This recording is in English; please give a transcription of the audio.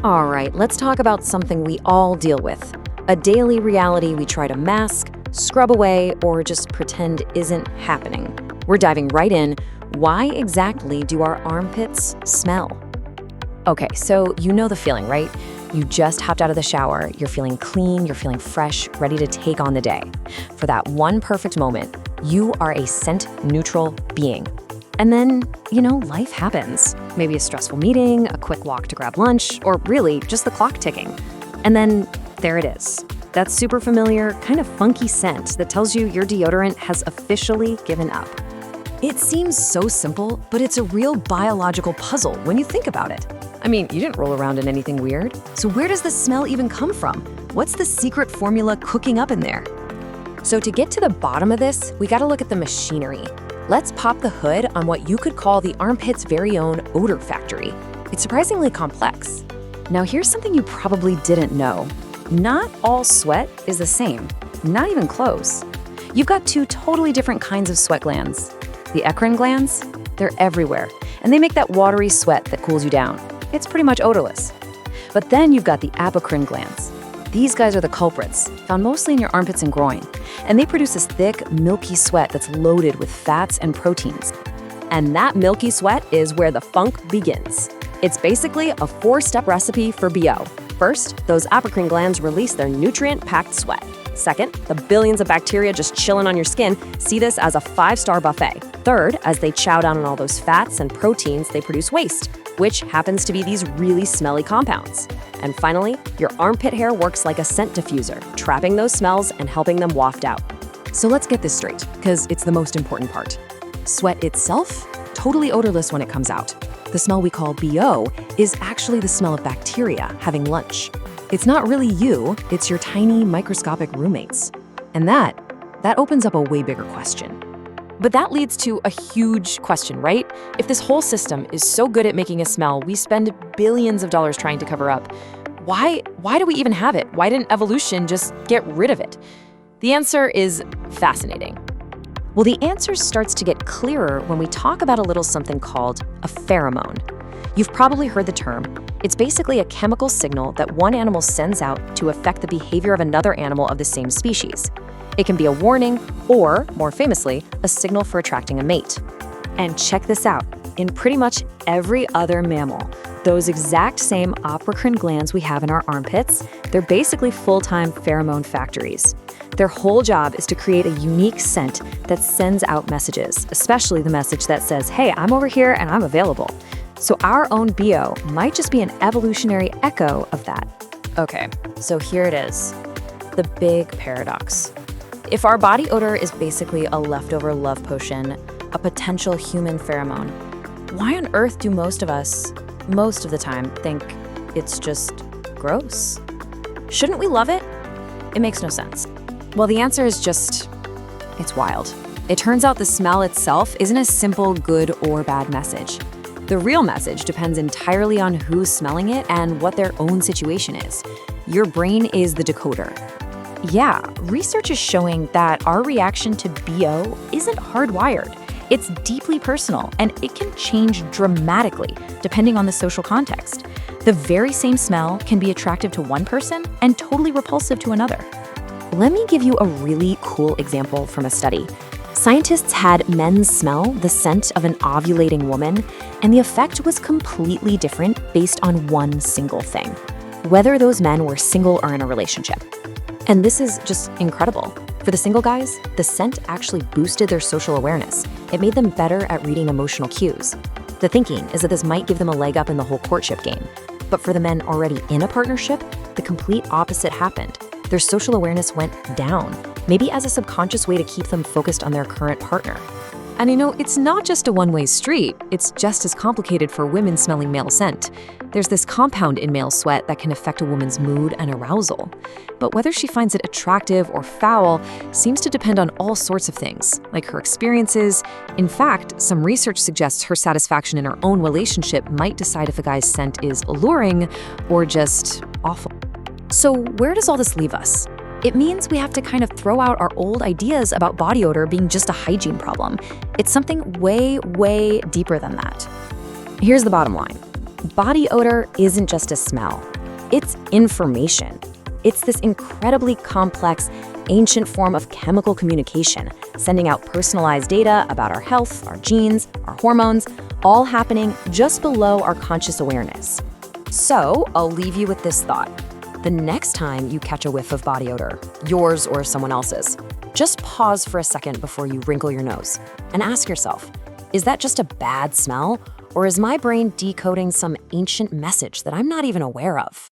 All right, let's talk about something we all deal with. A daily reality we try to mask, scrub away, or just pretend isn't happening. We're diving right in. Why exactly do our armpits smell? Okay, so you know the feeling, right? You just hopped out of the shower, you're feeling clean, you're feeling fresh, ready to take on the day. For that one perfect moment, you are a scent-neutral being. And then, life happens. Maybe a stressful meeting, a quick walk to grab lunch, or really just the clock ticking. And then there it is. That super familiar, kind of funky scent that tells you your deodorant has officially given up. It seems so simple, but it's a real biological puzzle when you think about it. I mean, you didn't roll around in anything weird. So where does the smell even come from? What's the secret formula cooking up in there? So to get to the bottom of this, we gotta look at the machinery. Let's pop the hood on what you could call the armpit's very own odor factory. It's surprisingly complex. Now here's something you probably didn't know. Not all sweat is the same, not even close. You've got two totally different kinds of sweat glands. The eccrine glands, they're everywhere, and they make that watery sweat that cools you down. It's pretty much odorless. But then you've got the apocrine glands. These guys are the culprits, found mostly in your armpits and groin, and they produce this thick, milky sweat that's loaded with fats and proteins. And that milky sweat is where the funk begins. It's basically a four-step recipe for BO. First, those apocrine glands release their nutrient-packed sweat. Second, the billions of bacteria just chilling on your skin see this as a five-star buffet. Third, as they chow down on all those fats and proteins, they produce waste, which happens to be these really smelly compounds. And finally, your armpit hair works like a scent diffuser, trapping those smells and helping them waft out. So let's get this straight, because it's the most important part. Sweat itself, totally odorless when it comes out. The smell we call BO is actually the smell of bacteria having lunch. It's not really you, it's your tiny microscopic roommates. And that opens up a way bigger question. But that leads to a huge question, right? If this whole system is so good at making a smell, we spend billions of dollars trying to cover up. Why do we even have it? Why didn't evolution just get rid of it? The answer is fascinating. Well, the answer starts to get clearer when we talk about a little something called a pheromone. You've probably heard the term. It's basically a chemical signal that one animal sends out to affect the behavior of another animal of the same species. It can be a warning or, more famously, a signal for attracting a mate. And check this out. In pretty much every other mammal, those exact same apocrine glands we have in our armpits, they're basically full-time pheromone factories. Their whole job is to create a unique scent that sends out messages, especially the message that says, hey, I'm over here and I'm available. So our own BO might just be an evolutionary echo of that. Okay, so here it is, the big paradox. If our body odor is basically a leftover love potion, a potential human pheromone, why on earth do most of us, most of the time, think it's just gross? Shouldn't we love it? It makes no sense. Well, the answer is just, it's wild. It turns out the smell itself isn't a simple good or bad message. The real message depends entirely on who's smelling it and what their own situation is. Your brain is the decoder. Yeah, research is showing that our reaction to BO isn't hardwired. It's deeply personal, and it can change dramatically depending on the social context. The very same smell can be attractive to one person and totally repulsive to another. Let me give you a really cool example from a study. Scientists had men smell the scent of an ovulating woman, and the effect was completely different based on one single thing: whether those men were single or in a relationship. And this is just incredible. For the single guys, the scent actually boosted their social awareness. It made them better at reading emotional cues. The thinking is that this might give them a leg up in the whole courtship game. But for the men already in a partnership, the complete opposite happened. Their social awareness went down, maybe as a subconscious way to keep them focused on their current partner. And it's not just a one-way street. It's just as complicated for women smelling male scent. There's this compound in male sweat that can affect a woman's mood and arousal. But whether she finds it attractive or foul seems to depend on all sorts of things, like her experiences. In fact, some research suggests her satisfaction in her own relationship might decide if a guy's scent is alluring or just awful. So where does all this leave us? It means we have to kind of throw out our old ideas about body odor being just a hygiene problem. It's something way, way deeper than that. Here's the bottom line. Body odor isn't just a smell, it's information. It's this incredibly complex, ancient form of chemical communication, sending out personalized data about our health, our genes, our hormones, all happening just below our conscious awareness. So, I'll leave you with this thought. The next time you catch a whiff of body odor, yours or someone else's, just pause for a second before you wrinkle your nose and ask yourself, is that just a bad smell, or is my brain decoding some ancient message that I'm not even aware of?